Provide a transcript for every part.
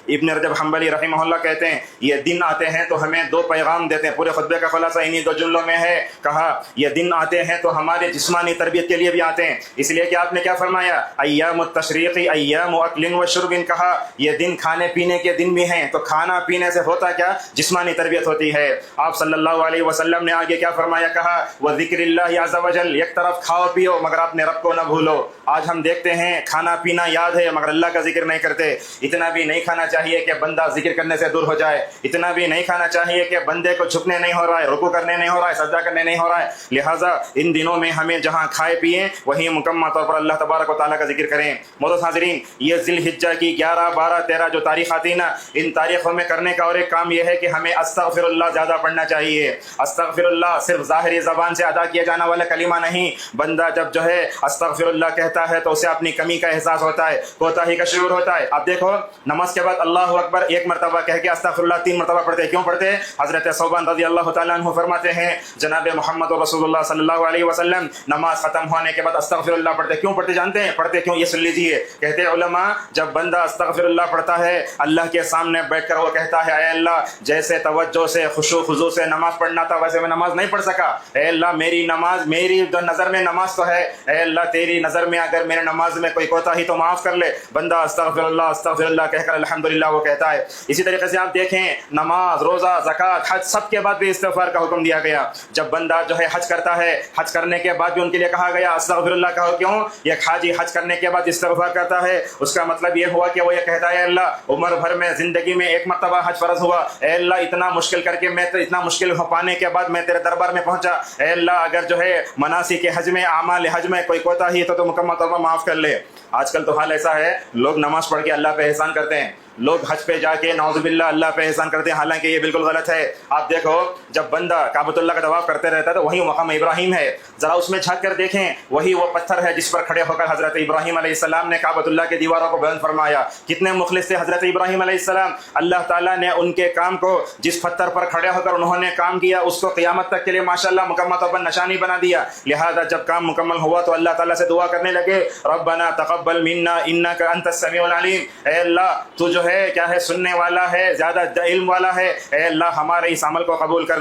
ابن رجب حنبلی رحمہ اللہ کہتے ہیں یہ دن آتے ہیں تو ہمیں دو پیغام دیتے ہیں. پورے خطبے کا خلاصہ انہی دو جملوں میں ہے. کہا یہ دن آتے ہیں تو ہمارے جسمانی تربیت کے لیے بھی آتے ہیں، اس لیے کہ آپ نے کیا فرمایا، ایام التشریق ایام اکل و شرب. کہا یہ دن کھانے پینے کے دن بھی ہیں، تو کھانا پینے سے ہوتا کیا، جسمانی تربیت ہوتی ہے. آپ صلی اللہ علیہ وسلم نے آگے کیا فرمایا، کہا وذکر اللہ عز وجل، ایک طرف کھاؤ پیو مگر اپنے رب کو نہ بھولو. آج ہم دیکھتے ہیں کھانا پینا یاد ہے مگر اللہ کا ذکر نہیں کرتے. اتنا بھی نہیں کھانا چاہیے کہ بندہ ذکر کرنے سے دور ہو جائے، اتنا بھی نہیں کھانا چاہیے کہ بندے کو جھکنے نہیں ہو رہا ہے، رکوع کرنے نہیں ہو رہا ہے، سجدہ کرنے نہیں ہو رہا ہے. لہٰذا ان دنوں میں ہمیں جہاں کھائے پیئیں وہیں مکمل طور پر اللہ تبارک و تعالیٰ کا ذکر کریں. معزز حاضرین، یہ ذی الحجہ کی 11، 12، 13 جو تاریخ آتی نا، ان تاریخوں میں کرنے کا اور ایک کام یہ ہے کہ ہمیں استغفر اللہ زیادہ پڑھنا چاہیے. استغفر اللہ صرف ظاہری زبان سے ادا کیا جانا والا کلمہ نہیں. بندہ جب جو ہے استغفر اللہ کہتا ہے تو اسے اپنی کمی کا احساس ہوتا ہے، کوتاہی کا شعور ہوتا ہے. آپ دیکھو نماز کے بعد اللہ اکبر ایک مرتبہ کہہ کے استغفر اللہ 3 مرتبہ پڑھتے. کیوں پڑھتے؟ حضرت ثوبان رضی اللہ تعالیٰ عنہ فرماتے ہیں جناب محمد رسول اللہ صلی اللہ علیہ وسلم نماز ختم ہونے کے بعد استغفر اللہ پڑھتے. کیوں پڑھتے جانتے ہیں؟ پڑھتے کیوں یہ سن لیجیے. کہتے علماء جب بندہ استغفر اللہ پڑھتا ہے اللہ کے سامنے بیٹھ کر وہ کہتا ہے اے اللہ جیسے توجہ سے خشوع خضوع سے نماز پڑھنا تھا ویسے میں نماز نہیں پڑھ سکا. اے اللہ میری نماز، میری نظر میں نماز تو ہے، اے اللہ تیری نظر میں اگر میرے نماز میں کوئی کوتاہی تو معاف کر لے. بندہ استغفر اللہ کہہ کر الحمدللہ وہ کہتا ہے. اسی طریقے سے آپ دیکھیں نماز، روزہ، زکوٰۃ، حج سب کے بعد بھی استغفار کا حکم دیا گیا. جب بندہ جو ہے حج کرتا ہے، حج کرنے کے بعد بھی ان کے لیے کہا گیا استغفر اللہ کہو. کیوں؟ یہ حاجی حج کرنے کے بعد استغفار کرتا ہے، اس کا مطلب یہ ہوا کہ وہ یہ کہتا ہے اے اللہ عمر بھر میں زندگی میں ایک مرتبہ حج فرض ہوا، اے اللہ اتنا مشکل کر کے میں اتنا مشکل ہو پانے کے بعد میں تیرے دربار میں پہنچا، اے اللہ اگر جو ہے مناسک حج میں اعمال حج میں کوئی کوتاہی ہے تو مکمل طور پر معاف کر لے. آج کل تو حال ایسا ہے لوگ نماز پڑھ کے اللہ پہ احسان کرتے ہیں، لوگ حج پہ جا کے نعوذ باللہ اللہ پہ احسان کرتے ہیں، حالانکہ یہ بالکل غلط ہے. آپ دیکھو جب بندہ کعبۃ اللہ کا طواف کرتے رہتا ہے تو وہی مقام ابراہیم ہے، ذرا اس میں جھانک کر دیکھیں، وہی وہ پتھر ہے جس پر کھڑے ہو کر حضرت ابراہیم علیہ السلام نے کعبۃ اللہ کی دیواروں کو بلند فرمایا. کتنے مخلص تھے حضرت ابراہیم علیہ السلام. اللہ تعالیٰ نے ان کے کام کو، جس پتھر پر کھڑے ہو کر انہوں نے کام کیا، اس کو قیامت تک کے لیے ماشاءاللہ مکمل طور پر نشانی بنا دیا. لہذا جب کام مکمل ہوا تو اللہ تعالیٰ سے دعا کرنے لگے ربنا تقبل منا انک انت السمیع العلیم. اے اللہ تو جو ہے کیا ہے، سننے والا ہے، زیادہ علم والا ہے، اے اللہ ہمارے اس عمل کو قبول کر.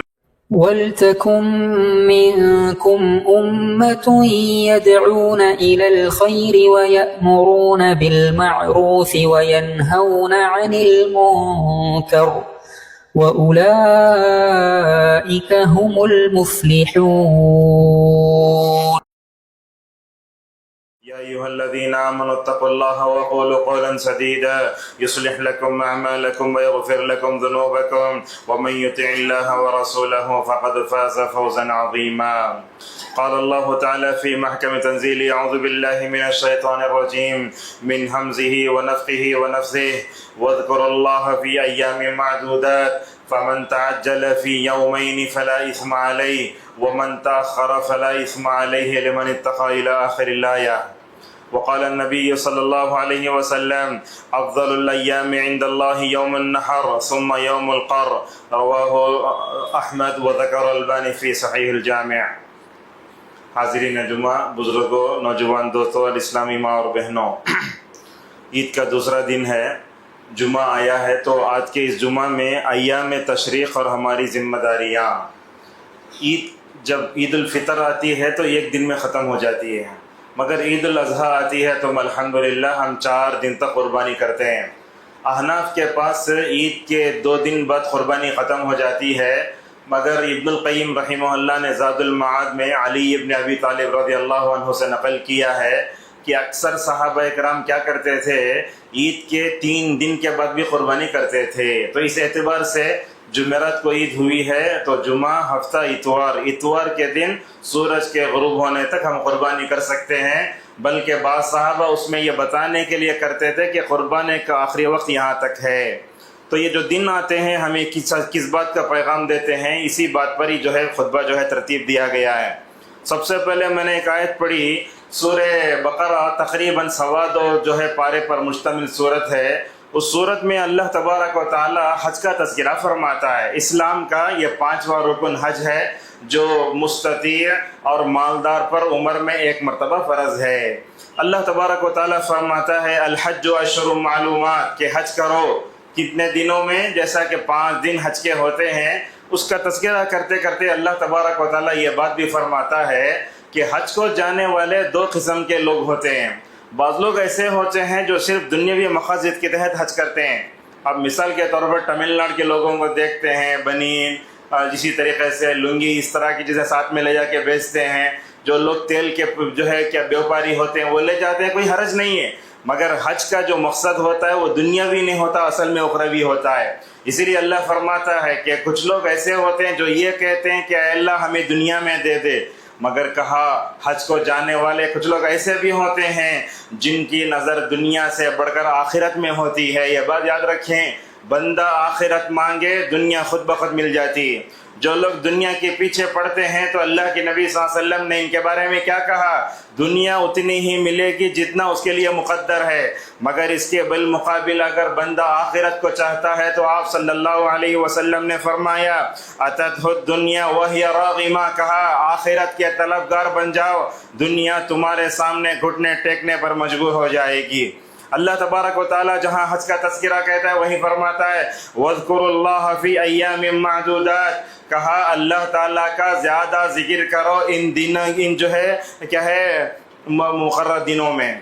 وَلْتَكُن مِّنكُمْ أُمَّةٌ يَدْعُونَ إِلَى الْخَيْرِ وَيَأْمُرُونَ بِالْمَعْرُوفِ وَيَنْهَوْنَ عَنِ الْمُنكَرِ وَأُولَئِكَ هُمُ الْمُفْلِحُونَ. يا أيها الذين آمنوا اتقوا الله وقولوا قولا سديدا يصلح لكم أعمالكم ويغفر لكم ذنوبكم ومن يطع الله ورسوله فقد فاز فوزا عظيما. قال الله تعالى في محكم تنزيله أعوذ بالله من الشيطان الرجيم من همزه ونفخه ونفثه واذكروا الله في أيام معدودات فمن تعجل في يومين فلا إثم عليه ومن تأخر فلا إثم عليه لمن اتقى إلى آخر الآية. وقال النبي صلى الله عليه وسلم أفضل الأيام عند الله يوم النحر ثم يوم القر. رواه أحمد وذكر الباني في صحيح الجامع. حاضرین جمعہ، بزرگوں، نوجوان دوستوں، اسلامی ماں اور بہنوں، عید کا دوسرا دن ہے، جمعہ آیا ہے. تو آج کے اس جمعہ میں ایام تشریق اور ہماری ذمہ داریاں. عید جب عید الفطر آتی ہے تو ایک دن میں ختم ہو جاتی ہے، مگر عید الاضحیٰ آتی ہے تو الحمدللہ ہم 4 دن تک قربانی کرتے ہیں. احناف کے پاس عید کے 2 دن بعد قربانی ختم ہو جاتی ہے، مگر ابن القیم رحمہ اللہ نے زاد المعاد میں علی ابن ابی طالب رضی اللہ عنہ سے نقل کیا ہے کہ اکثر صحابہ کرام کیا کرتے تھے، عید کے 3 دن کے بعد بھی قربانی کرتے تھے. تو اس اعتبار سے جمعرات کو عید ہوئی ہے تو جمعہ، ہفتہ، اتوار کے دن سورج کے غروب ہونے تک ہم قربانی کر سکتے ہیں. بلکہ بعض صحابہ اس میں یہ بتانے کے لیے کرتے تھے کہ قربانی کا آخری وقت یہاں تک ہے. تو یہ جو دن آتے ہیں ہمیں کس بات کا پیغام دیتے ہیں، اسی بات پر ہی جو ہے خطبہ جو ہے ترتیب دیا گیا ہے. سب سے پہلے میں نے ایک آیت پڑھی سورہ بقرہ، تقریباً 2.25 جو ہے پارے پر مشتمل صورت ہے. اس صورت میں اللہ تبارک و تعالی حج کا تذکرہ فرماتا ہے. اسلام کا یہ 5واں رکن حج ہے جو مستطیع اور مالدار پر عمر میں 1 مرتبہ فرض ہے. اللہ تبارک و تعالی فرماتا ہے الحج اشہر معلومات، کہ حج کرو کتنے دنوں میں، جیسا کہ 5 دن حج کے ہوتے ہیں، اس کا تذکرہ کرتے کرتے اللہ تبارک و تعالیٰ یہ بات بھی فرماتا ہے کہ حج کو جانے والے 2 قسم کے لوگ ہوتے ہیں۔ بعض لوگ ایسے ہوتے ہیں جو صرف دنیاوی مقاصد کے تحت حج کرتے ہیں۔ اب مثال کے طور پر تمل ناڈو کے لوگوں کو دیکھتے ہیں، بنین، اسی طریقے سے لنگی، اس طرح کی چیزیں ساتھ میں لے جا کے بیچتے ہیں۔ جو لوگ تیل کے جو ہے کیا بیوپاری ہوتے ہیں وہ لے جاتے ہیں، کوئی حرج نہیں ہے، مگر حج کا جو مقصد ہوتا ہے وہ دنیاوی نہیں ہوتا، اصل میں اخروی ہوتا ہے۔ اسی لیے اللہ فرماتا ہے کہ کچھ لوگ ایسے ہوتے ہیں جو یہ کہتے ہیں کہ اے اللہ ہمیں دنیا میں دے دے، مگر کہا حج کو جانے والے کچھ لوگ ایسے بھی ہوتے ہیں جن کی نظر دنیا سے بڑھ کر آخرت میں ہوتی ہے۔ یہ بات یاد رکھیں، بندہ آخرت مانگے دنیا خود بخود مل جاتی ہے۔ جو لوگ دنیا کے پیچھے پڑتے ہیں تو اللہ کے نبی صلی اللہ علیہ وسلم نے ان کے بارے میں کیا کہا؟ دنیا اتنی ہی ملے گی جتنا اس کے لیے مقدر ہے، مگر اس کے بالمقابل اگر بندہ آخرت کو چاہتا ہے تو آپ صلی اللہ علیہ وسلم نے فرمایا اتتہ الدنیا وہی راغمہ، کہا آخرت کے طلبگار بن جاؤ، دنیا تمہارے سامنے گھٹنے ٹیکنے پر مجبور ہو جائے گی۔ اللہ تبارک و تعالیٰ جہاں حج کا تذکرہ کہتا ہے وہیں فرماتا ہے وَاذْكُرُوا اللَّهَ فِي أَيَّامٍ مَّعْدُودَاتٍ، کہا اللہ تعالیٰ کا زیادہ ذکر کرو ان جو ہے کیا ہے مقرر دنوں میں۔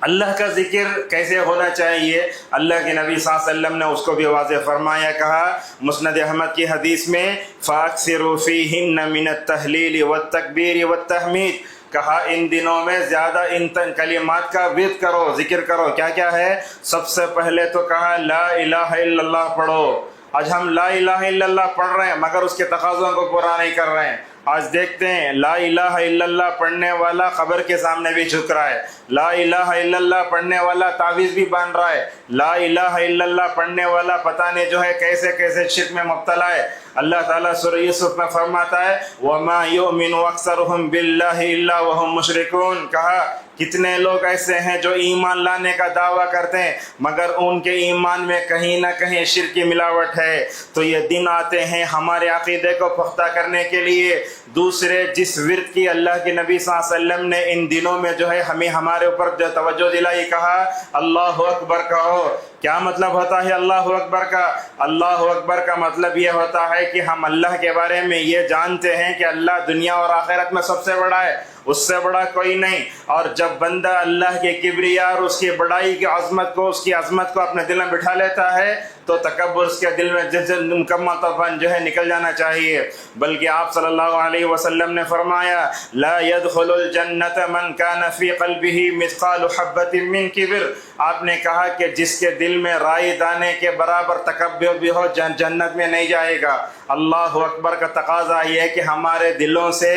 اللہ کا ذکر کیسے ہونا چاہیے؟ اللہ کے نبی صلی اللہ علیہ وسلم نے اس کو بھی واضح فرمایا، کہا مسند احمد کی حدیث میں فَأَكْثِرُوا فِيهِنَّ مِنَ التَّهْلِيلِ وَالتَّكْبِيرِ وَالتَّحْمِيدِ، کہا ان دنوں میں زیادہ ان کلمات کا ورد کرو، ذکر کرو۔ کیا کیا ہے؟ سب سے پہلے تو کہا لا الہ الا اللہ پڑھو۔ آج ہم لا الہ الا اللہ پڑھ رہے ہیں مگر اس کے تقاضوں کو پورا نہیں کر رہے ہیں۔ آج دیکھتے ہیں لا الہ الا اللہ پڑھنے والا قبر کے سامنے بھی جھک رہا ہے، لا الہ الا اللہ پڑھنے والا تعویذ بھی باندھ رہا ہے، لا الہ الا اللہ پڑھنے والا پتہ نہیں جو ہے کیسے کیسے شرک میں مبتلا ہے۔ اللہ تعالیٰ سورہ یوسف میں فرماتا ہے وَمَا يُؤْمِنُ أَكْثَرُهُمْ بِاللَّهِ إِلَّا وَهُمْ مُشْرِكُونَ، کہا کتنے لوگ ایسے ہیں جو ایمان لانے کا دعویٰ کرتے ہیں مگر ان کے ایمان میں کہیں نہ کہیں شرک کی ملاوٹ ہے۔ تو یہ دن آتے ہیں ہمارے عقیدے کو پختہ کرنے کے لیے۔ دوسرے جس ورد کی اللہ کے نبی صلی اللہ علیہ وسلم نے ان دنوں میں جو ہے ہمیں ہمارے اوپر جو توجہ دلائی، کہا اللہ اکبر کہو۔ کیا مطلب ہوتا ہے اللہ اکبر کا؟ اللہ اکبر کا مطلب یہ ہوتا ہے کہ ہم اللہ کے بارے میں یہ جانتے ہیں کہ اللہ دنیا اور آخرت میں سب سے بڑا ہے، اس سے بڑا کوئی نہیں۔ اور جب بندہ اللہ کے کبریا اور اس کی بڑائی کی عظمت کو، اس کی عظمت کو اپنے دل میں بٹھا لیتا ہے تو تکبر اس کے دل میں مکمل طور پر جو ہے نکل جانا چاہیے۔ بلکہ آپ صلی اللہ علیہ وسلم نے فرمایا لا يدخل الجنة من كان في قلبه مثقال حبة من کبر، آپ نے کہا کہ جس کے دل میں رائی دانے کے برابر تکبر بھی ہو جنت میں نہیں جائے گا۔ اللہ اکبر کا تقاضا یہ ہے کہ ہمارے دلوں سے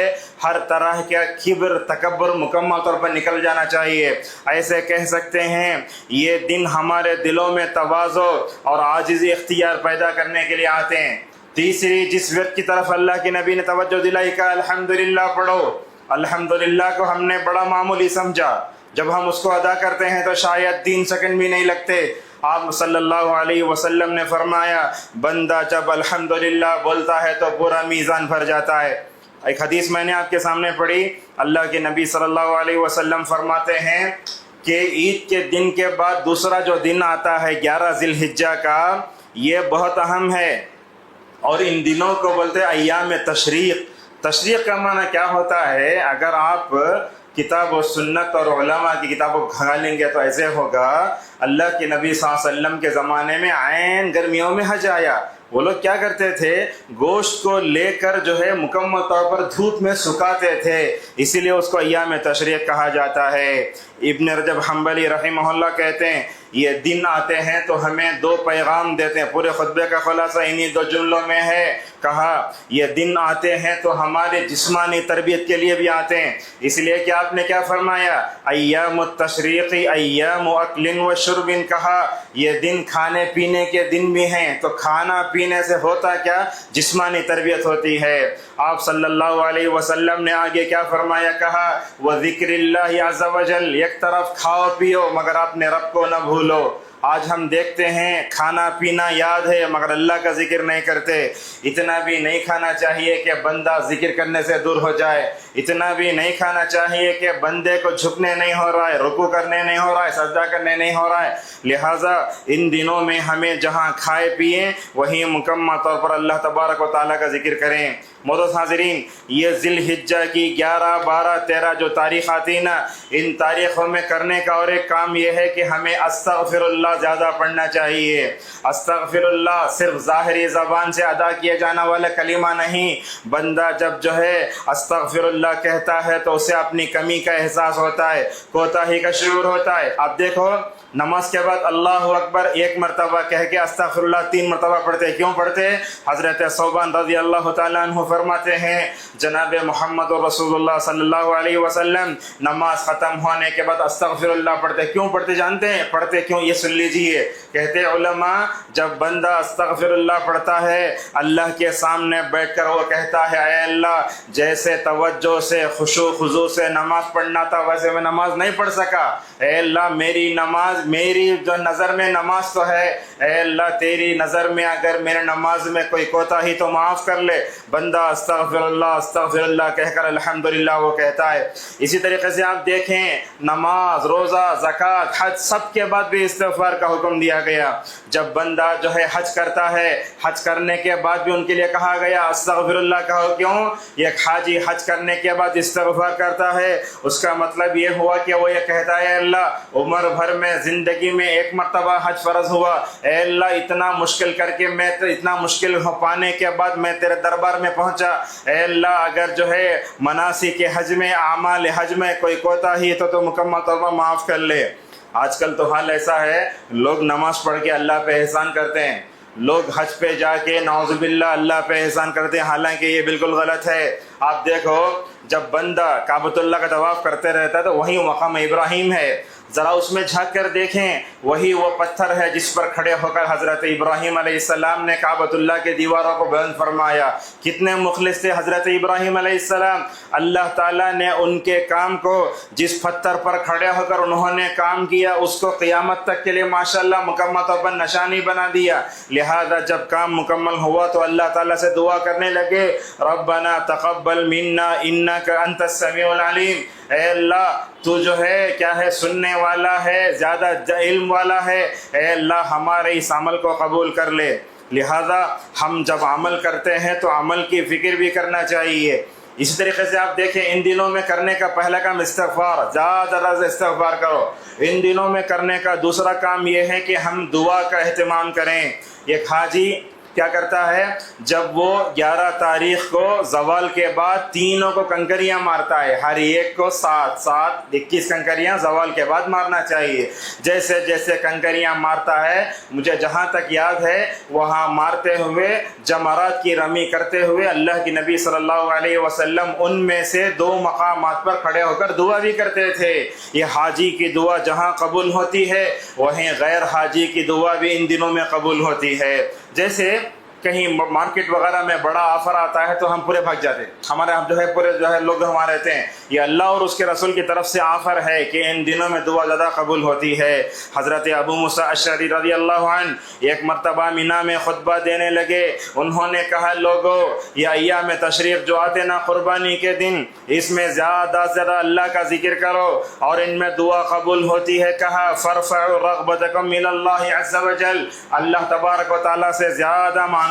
ہر طرح کا کبر، تکبر مکمل طور پر نکل جانا چاہیے۔ ایسے کہہ سکتے ہیں یہ دن ہمارے دلوں میں تواضع اور عاجزی اختیار پیدا کرنے کے لیے آتے ہیں۔ تیسری جس وقت کی طرف اللہ کے نبی نے توجہ دلائی، کہا الحمدللہ پڑھو۔ الحمدللہ کو ہم نے بڑا معمولی سمجھا، جب ہم اس کو ادا کرتے ہیں تو شاید 3 سیکنڈ بھی نہیں لگتے۔ آپ صلی اللہ علیہ وسلم نے فرمایا بندہ جب الحمدللہ بولتا ہے تو پورا میزان بھر جاتا ہے۔ ایک حدیث میں نے آپ کے سامنے پڑھی، اللہ کے نبی صلی اللہ علیہ وسلم فرماتے ہیں کہ عید کے دن کے بعد دوسرا جو دن آتا ہے 11 ذی الحجہ کا، یہ بہت اہم ہے، اور ان دنوں کو بولتے ہیں ایام تشریق۔ تشریق کا معنی کیا ہوتا ہے؟ اگر آپ کتاب و سنت اور علماء کی کتابوں کو کھنگالیں گے تو ایسے ہوگا اللہ کے نبی صلی اللہ علیہ وسلم کے زمانے میں عین گرمیوں میں حج آیا۔ وہ لوگ کیا کرتے تھے؟ گوشت کو لے کر جو ہے مکمل طور پر دھوپ میں سکھاتے تھے، اسی لیے اس کو ایام تشریق کہا جاتا ہے۔ ابن رجب حنبلی رحمہ اللہ کہتے ہیں یہ دن آتے ہیں تو ہمیں 2 پیغام دیتے ہیں، پورے خطبے کا خلاصہ انہی 2 جملوں میں ہے۔ کہا یہ دن آتے ہیں تو ہمارے جسمانی تربیت کے لیے بھی آتے ہیں، اس لیے کہ آپ نے کیا فرمایا ایام التشریق ایام اکل و شرب، کہا یہ دن کھانے پینے کے دن بھی ہیں۔ تو کھانا پینے سے ہوتا کیا؟ جسمانی تربیت ہوتی ہے۔ آپ صلی اللہ علیہ وسلم نے آگے کیا فرمایا؟ کہا وَذِكْرِ اللَّهِ عَزَّ وَجَلَّ، ایک طرف کھاؤ پیو مگر اپنے رب کو نہ بھولو، آج ہم دیکھتے ہیں کھانا پینا یاد ہے مگر اللہ کا ذکر نہیں کرتے. اتنا بھی نہیں کھانا چاہیے کہ بندہ ذکر کرنے سے دور ہو جائے. اتنا بھی نہیں کھانا چاہیے کہ بندے کو جھکنے نہیں ہو رہا ہے, رکوع کرنے نہیں ہو رہا ہے, سجدہ کرنے نہیں ہو رہا ہے. لہٰذا ان دنوں میں ہمیں جہاں کھائے پیئیں وہیں مکمل طور پر اللہ تبارک و تعالیٰ کا ذکر کریں. معزز حاضرین, یہ ذی الحجہ کی 11, 12, 13 جو تاریخ آتی نا, ان تاریخوں میں کرنے کا اور ایک کام یہ ہے کہ ہمیں استغفر اللہ زیادہ پڑھنا چاہیے. استغفر اللہ صرف ظاہری زبان سے ادا کیا جانا والا کلمہ نہیں. بندہ جب جو ہے استغفر اللہ کہتا ہے تو اسے اپنی کمی کا احساس ہوتا ہے, کوتاہی کا شعور ہوتا ہے. آپ دیکھو نماز کے بعد اللہ اکبر 1 مرتبہ کہہ کے استغفر اللہ 3 مرتبہ پڑھتے. کیوں پڑھتے؟ حضرت ثوبان رضی اللہ تعالیٰ عنہ فرماتے ہیں جناب محمد رسول اللہ صلی اللہ علیہ وسلم نماز ختم ہونے کے بعد استغفر اللہ پڑھتے. کیوں پڑھتے جانتے ہیں؟ پڑھتے کیوں یہ سن لیجئے. کہتے علماء جب بندہ استغفر اللہ پڑھتا ہے اللہ کے سامنے بیٹھ کر وہ کہتا ہے اے اللہ جیسے توجہ سے خشوع خضوع سے نماز پڑھنا تھا ویسے میں نماز نہیں پڑھ سکا. اے اللہ میری نماز میری جو نظر میں نماز تو ہے, اے اللہ تیری نظر میں اگر میرے نماز میں کوئی کوتاہی تو معاف کر لے. بندہ استغفر اللہ کہہ کر الحمدللہ وہ کہتا ہے. اسی طریقے سے آپ دیکھیں نماز, روزہ, زکوٰۃ, حج سب کے بعد بھی استغفار کا حکم دیا گیا. جب بندہ جو ہے حج کرتا ہے حج کرنے کے بعد بھی ان کے لیے کہا گیا استغفر اللہ کہو. کیوں؟ ایک حاجی حج کرنے کے بعد استغفار کرتا ہے اس کا مطلب یہ ہوا کہ وہ یہ کہتا ہے اللہ عمر بھر میں زندگی میں 1 مرتبہ حج فرض ہوا, اے اللہ اتنا مشکل کر کے میں اتنا مشکل پانے کے بعد میں تیرے دربار میں پہنچا. اے اللہ اگر جو ہے مناسک حج میں اعمال حج میں کوئی کوتاہی تو مکمل طور پر معاف کر لے. آج کل تو حال ایسا ہے لوگ نماز پڑھ کے اللہ پہ احسان کرتے ہیں, لوگ حج پہ جا کے نعوذ باللہ اللہ پہ احسان کرتے ہیں, حالانکہ یہ بالکل غلط ہے. آپ دیکھو جب بندہ کعبۃ اللہ کا طواف کرتے رہتا ہے تو وہیں مقام ابراہیم ہے, ذرا اس میں جھانک کر دیکھیں وہی وہ پتھر ہے جس پر کھڑے ہو کر حضرت ابراہیم علیہ السلام نے کعبۃ اللہ کے دیواروں کو بلند فرمایا. کتنے مخلص تھے حضرت ابراہیم علیہ السلام. اللہ تعالیٰ نے ان کے کام کو جس پتھر پر کھڑے ہو کر انہوں نے کام کیا اس کو قیامت تک کے لیے ماشاءاللہ مکمل طور پر نشانی بنا دیا. لہذا جب کام مکمل ہوا تو اللہ تعالیٰ سے دعا کرنے لگے ربنا تقبل منا انک انت السمیع العلیم. اے اللہ تو جو ہے کیا ہے سننے والا ہے, زیادہ علم والا ہے, اے اللہ ہمارے اس عمل کو قبول کر لے. لہذا ہم جب عمل کرتے ہیں تو عمل کی فکر بھی کرنا چاہیے. اسی طریقے سے آپ دیکھیں ان دنوں میں کرنے کا پہلا کام استغفار, زیادہ استغفار کرو. ان دنوں میں کرنے کا دوسرا کام یہ ہے کہ ہم دعا کا اہتمام کریں. ایک حاجی کیا کرتا ہے جب وہ 11 تاریخ کو زوال کے بعد تینوں کو کنکریاں مارتا ہے, ہر ایک کو 21 کنکریاں زوال کے بعد مارنا چاہیے. جیسے جیسے کنکریاں مارتا ہے مجھے جہاں تک یاد ہے وہاں مارتے ہوئے جمرات کی رمی کرتے ہوئے اللہ کی نبی صلی اللہ علیہ وسلم ان میں سے 2 مقامات پر کھڑے ہو کر دعا بھی کرتے تھے. یہ حاجی کی دعا جہاں قبول ہوتی ہے وہیں غیر حاجی کی دعا بھی ان دنوں میں قبول ہوتی ہے. جیسے کہیں مارکیٹ وغیرہ میں بڑا آفر آتا ہے تو ہم پورے بھاگ جاتے ہیں. ہمارے جو ہے پورے جو ہے لوگ وہاں رہتے ہیں. یہ اللہ اور اس کے رسول کی طرف سے آفر ہے کہ ان دنوں میں دعا زیادہ قبول ہوتی ہے. حضرت ابو موسیٰ اشعری رضی اللہ عنہ ایک مرتبہ مینا میں خطبہ دینے لگے. انہوں نے کہا لوگو یہ ایام تشریق جو آتے نا قربانی کے دن اس میں زیادہ سے زیادہ اللہ کا ذکر کرو اور ان میں دعا قبول ہوتی ہے. کہا فرفعوا رغبتکم الی اللہ عز وجل, اللہ تبارک و تعالیٰ سے زیادہ مانگو.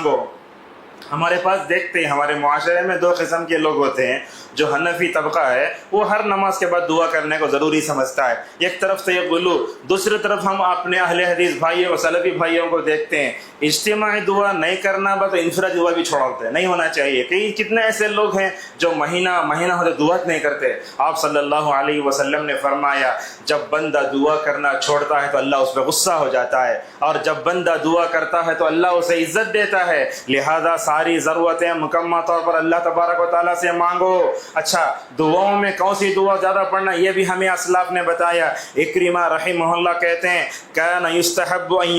ہمارے پاس دیکھتے ہیں ہمارے معاشرے میں 2 قسم کے لوگ ہوتے ہیں. جو حنفی طبقہ ہے وہ ہر نماز کے بعد دعا کرنے کو ضروری سمجھتا ہے. ایک طرف سے یہ غلو, دوسری طرف ہم اپنے اہل حدیث بھائیوں سلفی بھائیوں کو دیکھتے ہیں اجتماعی دعا نہیں کرنا بس انفرادی دعا بھی چھوڑتے ہیں, نہیں ہونا چاہیے. کتنے ایسے لوگ ہیں جو مہینہ ہوتے دعا نہیں کرتے. آپ صلی اللہ علیہ وسلم نے فرمایا جب بندہ دعا کرنا چھوڑتا ہے تو اللہ اس پہ غصہ ہو جاتا ہے, اور جب بندہ دعا کرتا ہے تو اللہ اسے عزت دیتا ہے. لہذا ساری ضرورتیں مکمل طور پر اللہ تبارک و تعالیٰ سے مانگو. اچھا دعاؤں میں کون سی دعا زیادہ پڑھنا یہ بھی ہمیں اسلاف نے بتایا. اکرمہ رحمہ اللہ کہتے ہیں کان یستحب ان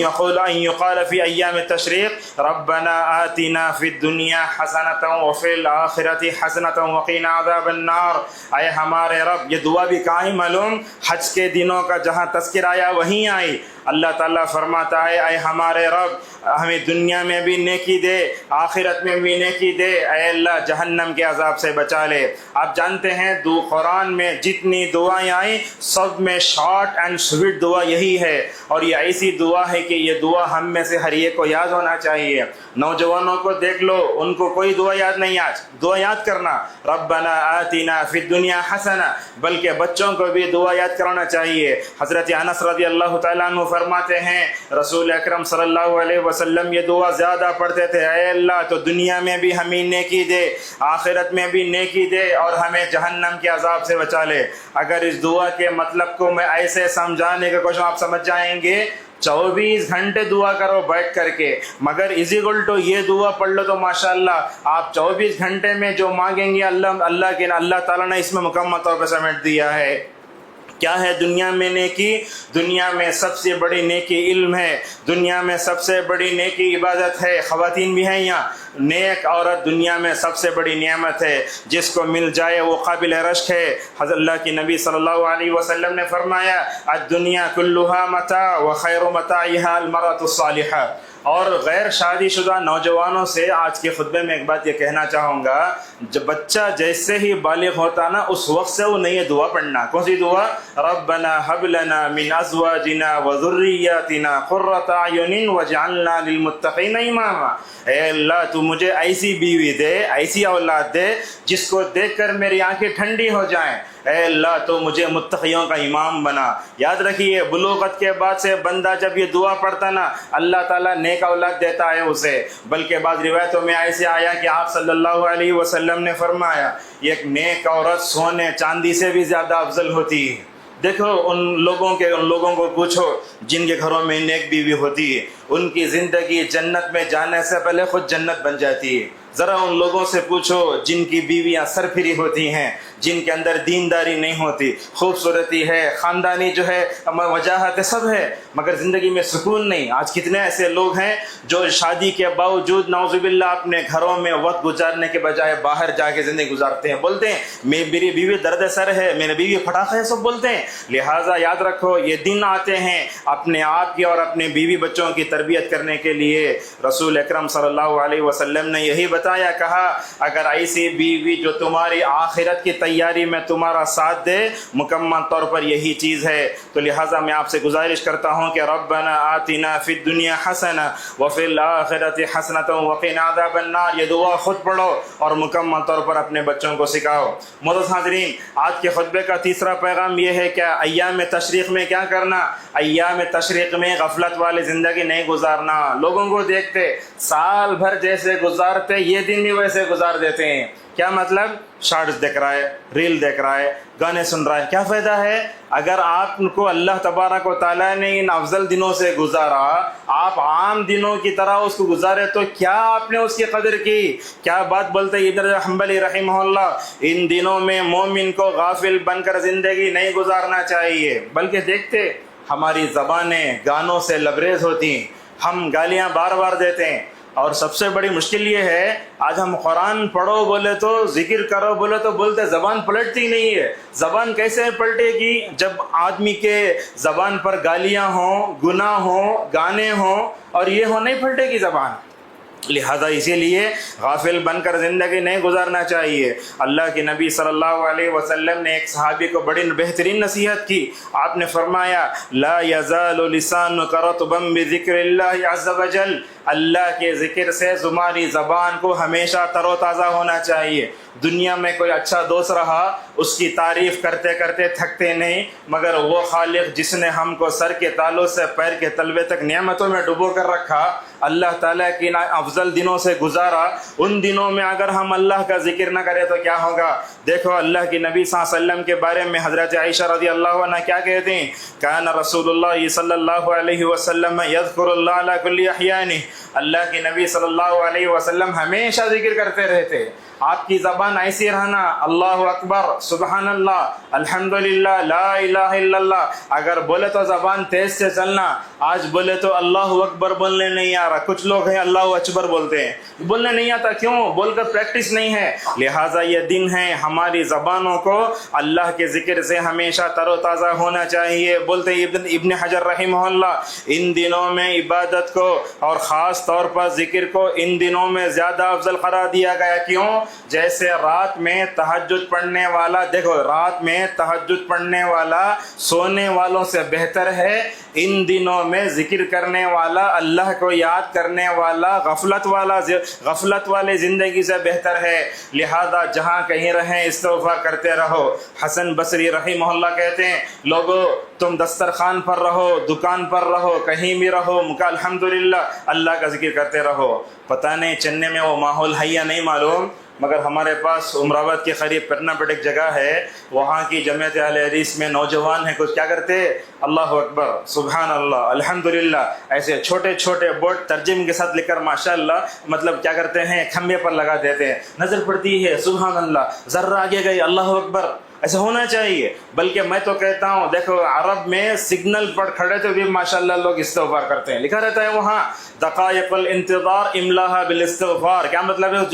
یقال فی ایام التشریق ربنا آتنا فی الدنیا حسنۃ وفی الآخرۃ حسنۃ وقنا عذاب النار. اے ہمارے رب, یہ دعا بھی کہیں معلوم حج کے دنوں کا جہاں تذکر آیا وہیں آئی. اللہ تعالیٰ فرماتا ہے اے ہمارے رب ہمیں دنیا میں بھی نیکی دے آخرت میں بھی نیکی دے، اے اللہ جہنم کے عذاب سے بچا لے۔ آپ جانتے ہیں قرآن میں جتنی دعائیں آئیں سب میں شارٹ اینڈ سویٹ دعا یہی ہے، اور یہ ایسی دعا ہے کہ یہ دعا ہم میں سے ہر ایک کو یاد ہونا چاہیے۔ نوجوانوں کو دیکھ لو، ان کو کوئی دعا یاد نہیں، آج دعا یاد کرنا ربنا آتنا فی الدنیا حسنہ، بلکہ بچوں کو بھی دعا یاد کرانا چاہیے۔ حضرت انس رضی اللہ تعالیٰ عنہ فرماتے ہیں رسول اکرم صلی اللہ علیہ وسلم یہ دعا زیادہ پڑھتے تھے، اے اللہ تو دنیا میں بھی ہمیں نیکی دے، آخرت میں بھی نیکی دے، اور ہمیں جہنم کے عذاب سے بچا لے۔ اگر اس دعا کے مطلب کو میں ایسے سمجھانے کی کوشش آپ سمجھ جائیں گے 24 گھنٹے دعا کرو بیٹھ کر کے، مگر = یہ دعا پڑھ لو تو ماشاءاللہ آپ 24 گھنٹے میں جو مانگیں گے اللہ تعالیٰ نے اس میں مکمل طور پر سمیٹ دیا ہے۔ کیا ہے دنیا میں نیکی؟ دنیا میں سب سے بڑی نیکی علم ہے، دنیا میں سب سے بڑی نیکی عبادت ہے۔ خواتین بھی ہیں یہاں، نیک عورت دنیا میں سب سے بڑی نعمت ہے، جس کو مل جائے وہ قابل رشک ہے۔ حضرت اللہ کی نبی صلی اللہ علیہ وسلم نے فرمایا الدنیا کلها متاع وخیر متاعها المرأة الصالحہ۔ اور غیر شادی شدہ نوجوانوں سے آج کے خطبے میں ایک بات یہ کہنا چاہوں گا، جب بچہ جیسے ہی بالغ ہوتا نا اس وقت سے وہ نئی دعا پڑھنا۔ کون سی دعا؟ ربنا هب لنا من ازواجنا وذریاتنا قرۃ اعین واجعلنا للمتقین اماما۔ اے اللہ تو مجھے ایسی بیوی دے، ایسی اولاد دے جس کو دیکھ کر میری آنکھیں ٹھنڈی ہو جائیں۔ اے اللہ تو مجھے متقیوں کا امام بنا۔ یاد رکھیے بلوغت کے بعد سے بندہ جب یہ دعا پڑھتا نا اللہ تعالیٰ نیک اولاد دیتا ہے اسے، بلکہ بعض روایتوں میں ایسے آیا کہ آپ صلی اللہ علیہ وسلم نے فرمایا ایک نیک عورت سونے چاندی سے بھی زیادہ افضل ہوتی ہے۔ دیکھو ان لوگوں کو پوچھو جن کے گھروں میں نیک بیوی ہوتی ہے، ان کی زندگی جنت میں جانے سے پہلے خود جنت بن جاتی ہے۔ ذرا ان لوگوں سے پوچھو جن کی بیویاں سرفری ہوتی ہیں، جن کے اندر دینداری نہیں ہوتی، خوبصورتی ہے، خاندانی جو ہے وجاہت سب ہے، مگر زندگی میں سکون نہیں۔ آج کتنے ایسے لوگ ہیں جو شادی کے باوجود نعوذ باللہ اپنے گھروں میں وقت گزارنے کے بجائے باہر جا کے زندگی گزارتے ہیں، بولتے ہیں میری بیوی درد سر ہے، میری بیوی پٹاخہ ہے، سب بولتے ہیں۔ لہٰذا یاد رکھو یہ دن آتے ہیں اپنے آپ کی اور اپنے بیوی بچوں کی تربیت کرنے کے لیے۔ رسول اکرم صلی اللہ علیہ وسلم نے یہی بتایا، کہا اگر ایسی بیوی جو تمہاری آخرت کی تیاری میں تمہارا ساتھ دے مکمل طور پر یہی چیز ہے۔ تو لہٰذا میں آپ سے گزارش کرتا ہوں کہ ربنا آتنا فی الدنیا حسنہ وفی الآخرۃ حسنۃ وقنا عذاب النار، یہ دعا خود پڑھو اور مکمل طور پر اپنے بچوں کو سکھاؤ۔ معزز حاضرین، آج کے خطبے کا تیسرا پیغام یہ ہے کہ ایام تشریق میں کیا کرنا؟ ایام تشریق میں غفلت والی زندگی نہیں گزارنا۔ لوگوں کو دیکھتے سال بھر جیسے گزارتے یہ دن بھی ویسے گزار دیتے ہیں۔ کیا مطلب؟ شارٹس دیکھ رہا ہے، ریل دیکھ رہا ہے، گانے سن رہا ہے، کیا فائدہ ہے؟ اگر آپ کو اللہ تبارک و تعالیٰ نے ان افضل دنوں سے گزارا، آپ عام دنوں کی طرح اس کو گزارے تو کیا آپ نے اس کی قدر کی؟ کیا بات بولتے ابن حنبلی رحمہ اللہ، ان دنوں میں مومن کو غافل بن کر زندگی نہیں گزارنا چاہیے، بلکہ دیکھتے ہماری زبانیں گانوں سے لبریز ہوتی ہیں، ہم گالیاں بار بار دیتے ہیں، اور سب سے بڑی مشکل یہ ہے آج ہم قرآن پڑھو بولے تو ذکر کرو بولے تو بولتے زبان پلٹتی نہیں ہے۔ زبان کیسے پلٹے گی جب آدمی کے زبان پر گالیاں ہوں، گناہ ہوں، گانے ہوں، اور یہ ہو نہیں پلٹے گی زبان۔ لہذا اسی لیے غافل بن کر زندگی نہیں گزارنا چاہیے۔ اللہ کے نبی صلی اللہ علیہ وسلم نے ایک صحابی کو بڑی بہترین نصیحت کی۔ آپ نے فرمایا لا یزال لسانک رطبا بذکر اللہ عز وجل، اللہ کے ذکر سے تمہاری زبان کو ہمیشہ تر و تازہ ہونا چاہیے۔ دنیا میں کوئی اچھا دوست رہا اس کی تعریف کرتے کرتے تھکتے نہیں، مگر وہ خالق جس نے ہم کو سر کے تالوں سے پیر کے تلوے تک نعمتوں میں ڈبو کر رکھا، اللہ تعالیٰ کی افضل دنوں سے گزارا، ان دنوں میں اگر ہم اللہ کا ذکر نہ کریں تو کیا ہوگا؟ دیکھو اللہ کی نبی صلی اللہ علیہ وسلم کے بارے میں حضرت عائشہ رضی اللہ عنہ کیا کہتے ہیں، کان رسول اللہ صلی اللہ علیہ وسلم یذکر اللہ علی کل احیانہ، اللہ کے نبی صلی اللہ علیہ وسلم ہمیشہ ذکر کرتے رہتے، آپ کی زبان ایسی رہنا، اللہ اکبر، سبحان اللہ، الحمدللہ، لا الہ الا اللہ، اگر بولے تو زبان تیز سے چلنا۔ آج بولے تو اللہ اکبر بولنے نہیں آ رہا، کچھ لوگ ہیں اللہ اکبر بولتے ہیں، بولنے نہیں آتا، کیوں؟ بول کر پریکٹس نہیں ہے۔ لہٰذا یہ دن ہے، ہماری زبانوں کو اللہ کے ذکر سے ہمیشہ تر و تازہ ہونا چاہیے۔ بولتے ابن حجر رحمہ اللہ، ان دنوں میں عبادت کو اور خاص طور پر ذکر کو ان دنوں میں زیادہ افضل قرار دیا گیا۔ کیوں؟ جیسے رات میں تہجد پڑھنے والا، دیکھو رات میں تہجد پڑھنے والا سونے والوں سے بہتر ہے، ان دنوں میں ذکر کرنے والا، اللہ کو یاد کرنے والا، غفلت والے زندگی سے بہتر ہے۔ لہذا جہاں کہیں رہیں استغفار کرتے رہو۔ حسن بصری رحمہ اللہ کہتے ہیں، لوگو تم دسترخوان پر رہو، دکان پر رہو، کہیں بھی رہو، الحمدللہ اللہ کا ذکر کرتے رہو۔ پتہ نہیں چنئی میں وہ ماحول ہے یا نہیں معلوم، مگر ہمارے پاس عمراوت کے قریب پٹنہ پٹ ایک جگہ ہے، وہاں کی جمعیت اہل حدیث میں نوجوان ہیں، کچھ کیا کرتے، اللہ اکبر، سبحان اللہ، الحمدللہ، ایسے چھوٹے چھوٹے بورڈ ترجمے کے ساتھ لکھ کر ماشاءاللہ مطلب کیا کرتے ہیں، کھمبے پر لگا دیتے ہیں، نظر پڑتی ہے سبحان اللہ، ذرہ آگے گئی اللہ اکبر، ایسا ہونا چاہیے۔ بلکہ میں تو کہتا ہوں، دیکھو عرب میں سگنل پر کھڑے تو بھی ماشاءاللہ لوگ استغفار کرتے ہیں، لکھا رہتا ہے وہاں دقائق الانتظار املاها بالاستغفار۔ کیا مطلب ہے اس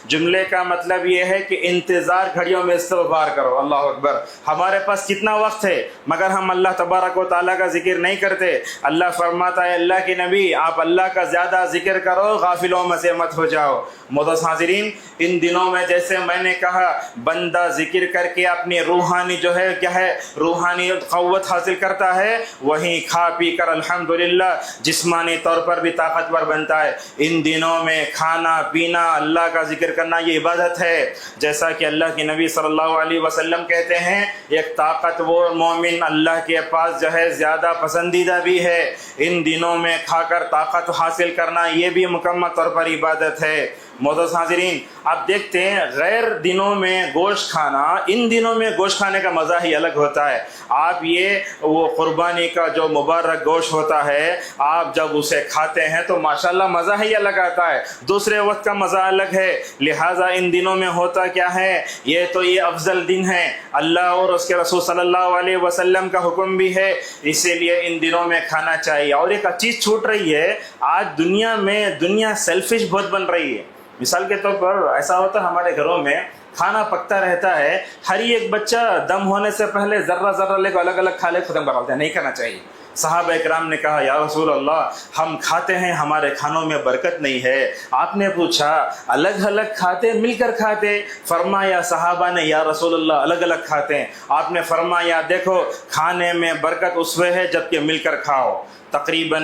جملے کا مطلب یہ ہے کہ انتظار گھڑیوں میں استغفار کرو، اللہ اکبر۔ ہمارے پاس کتنا وقت ہے مگر ہم اللہ تبارک و تعالیٰ کا ذکر نہیں کرتے۔ اللہ فرماتا ہے، اللہ کے نبی آپ اللہ کا زیادہ ذکر کرو، غافلوں میں سے مت ہو جاؤ۔ معزز حاضرین، ان دنوں میں جیسے میں نے کہا، بندہ ذکر کر کے اپنی روحانی جو ہے کیا ہے، روحانی قوت حاصل کرتا ہے، وہیں کھا پی کر الحمدللہ جسمانی طور پر بھی طاقتور بنتا ہے۔ ان دنوں میں کھانا پینا، اللہ کا ذکر کرنا یہ عبادت ہے۔ جیسا کہ اللہ کے نبی صلی اللہ علیہ وسلم کہتے ہیں، ایک طاقتور مومن اللہ کے پاس جو ہے زیادہ پسندیدہ بھی ہے۔ ان دنوں میں کھا کر طاقت حاصل کرنا یہ بھی مکمل طور پر عبادت ہے۔ معزز حاضرین، آپ دیکھتے ہیں غیر دنوں میں گوشت کھانا، ان دنوں میں گوشت کھانے کا مزہ ہی الگ ہوتا ہے۔ آپ یہ وہ قربانی کا جو مبارک گوشت ہوتا ہے، آپ جب اسے کھاتے ہیں تو ماشاءاللہ مزہ ہی الگ آتا ہے، دوسرے وقت کا مزہ الگ ہے۔ لہٰذا ان دنوں میں ہوتا کیا ہے، یہ افضل دن ہے، اللہ اور اس کے رسول صلی اللہ علیہ وسلم کا حکم بھی ہے، اسی لیے ان دنوں میں کھانا چاہیے۔ اور ایک چیز چھوٹ رہی ہے، آج دنیا سیلفش بہت بن رہی ہے۔ مثال کے طور پر ایسا ہوتا ہے ہمارے گھروں میں کھانا پکتا رہتا ہے، ہر ایک بچہ دم ہونے سے پہلے ذرہ لے کو الگ الگ کھا لے ختم کر دیتے ہیں، نہیں کرنا چاہیے۔ صحابہ اکرام نے کہا، یا رسول اللہ ہم کھاتے ہیں، ہمارے کھانوں میں برکت نہیں ہے۔ آپ نے پوچھا الگ الگ کھاتے مل کر کھاتے؟ فرمایا صحابہ نے، یا رسول اللہ الگ الگ کھاتے ہیں۔ آپ نے فرمایا دیکھو کھانے میں برکت اس وقت ہے جب کہ مل کر کھاؤ۔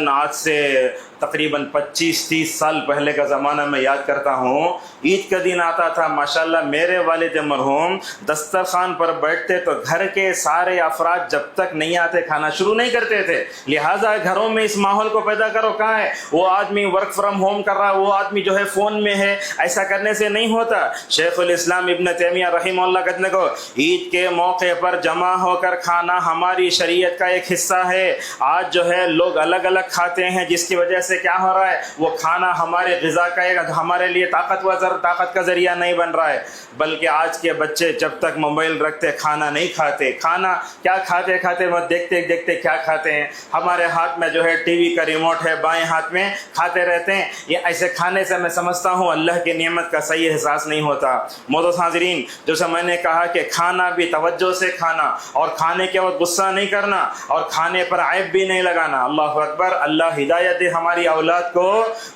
آج سے تقریباً 25-30 سال پہلے کا زمانہ میں یاد کرتا ہوں، عید کا دن آتا تھا، ماشاءاللہ میرے والد مرحوم دسترخوان پر بیٹھتے تو گھر کے سارے افراد جب تک نہیں آتے کھانا شروع نہیں کرتے تھے۔ لہٰذا گھروں میں اس ماحول کو پیدا کرو۔ کہاں ہے وہ آدمی ورک فرام ہوم کر رہا، وہ آدمی جو ہے فون میں ہے، ایسا کرنے سے نہیں ہوتا۔ شیخ الاسلام ابن تیمیہ رحمہ اللہ کہتے کو، عید کے موقع پر جمع ہو کر کھانا ہماری شریعت کا ایک حصہ ہے۔ آج جو ہے لوگ الگ الگ کھاتے ہیں، جس کی وجہ سے کیا ہو رہا ہے، وہ کھانا ہمارے غذا کا ہمارے لیے طاقت کا ذریعہ نہیں بن رہا ہے، بلکہ آج کے بچے جب تک موبائل رکھتے کھانا نہیں کھاتے۔ کھانا کیا کھاتے وہ دیکھتے کیا کھاتے ہیں۔ ہمارے ہاتھ میں جو ہے ٹی وی کا ریموٹ ہے، بائیں ہاتھ میں کھاتے رہتے ہیں۔ یہ ایسے کھانے سے میں سمجھتا ہوں اللہ کی نعمت کا صحیح احساس نہیں ہوتا۔ معزز حاضرین، جیسے میں نے کہا کہ کھانا بھی توجہ سے کھانا، اور کھانے کے وقت غصہ نہیں کرنا، اور کھانے پر عیب بھی نہیں لگانا۔ اللہ اکبر، اللہ ہدایت دے ہماری اولاد کو۔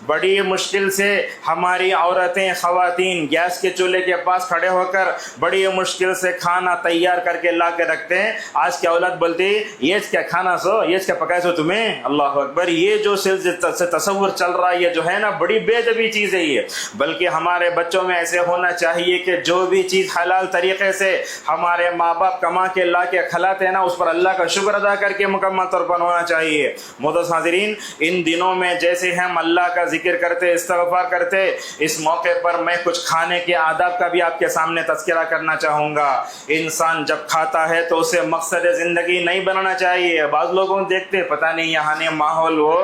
بڑی مشکل سے ہماری عورتیں خواتین گیس کے چولہے کے پاس کھڑے ہو کر بڑی مشکل سے کھانا تیار کر کے لا کے رکھتے ہیں۔ آج کی اولاد بولتی یہ کیا کھانا سو، یہ کیا پکائے سو تمہیں۔ اللہ اکبر، یہ جو تصور چل رہا ہے، یہ جو ہے نا بڑی بے ادبی چیز ہے یہ۔ بلکہ ہمارے بچوں میں ایسے ہونا چاہیے کہ جو بھی چیز حلال طریقے سے ہمارے ماں باپ کما کے لا کے کھلاتے ہیں نا، اس پر اللہ کا شکر ادا کر کے مکمل طور پر ہونا چاہیے۔ معزز حاضرین، ان دنوں میں جیسے ہم اللہ کا ذکر کرتے، استغفار کرتے، اس موقع پر میں کچھ کھانے کے آداب کا بھی آپ کے سامنے تذکرہ کرنا چاہوں گا۔ انسان جب کھاتا ہے تو اسے مقصد زندگی نہیں بنانا چاہیے۔ بعض لوگوں دیکھتے پتہ نہیں یہاں نے ماحول وہ